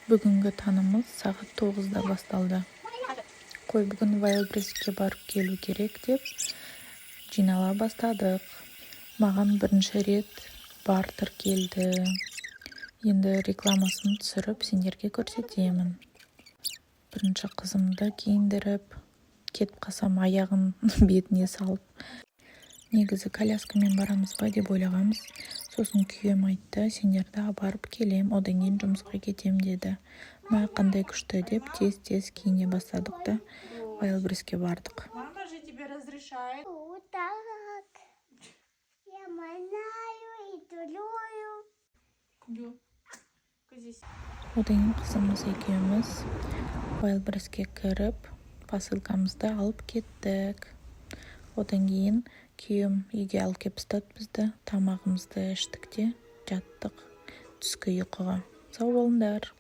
Бүгінгі танымыз сағат 9-да басталды. Қой бүгін Wildberriesке барып келу керек деп жинала бастадық. Маған бірінші рет бартер келді. Енді рекламасын түсіріп сендерге көрсетемін. Бірінші қызымды киіндіріп, кетіп қалсам аяғын бетіне салып. Негізі коляскамен барамыз ба деп ойлағанбыз. Сосын күйеуім айтты, сендерді апарып келем, одан кейін жұмысқа кетем деді. Қандай күшті деп тез киіне бастадық та Wildberriesке бардық. Мама же тебе разрешает. Вот так. Я манаю и тулюю. Одан кейін қызымыз екеуміз Wildberriesке кіріп, посылкамызды алып кеттік. Одан кейін күйеуім үйге алып келіп тастады бізді. Тамағымызды іштік те жаттық түскі ұйқыға. Сау болыңдар.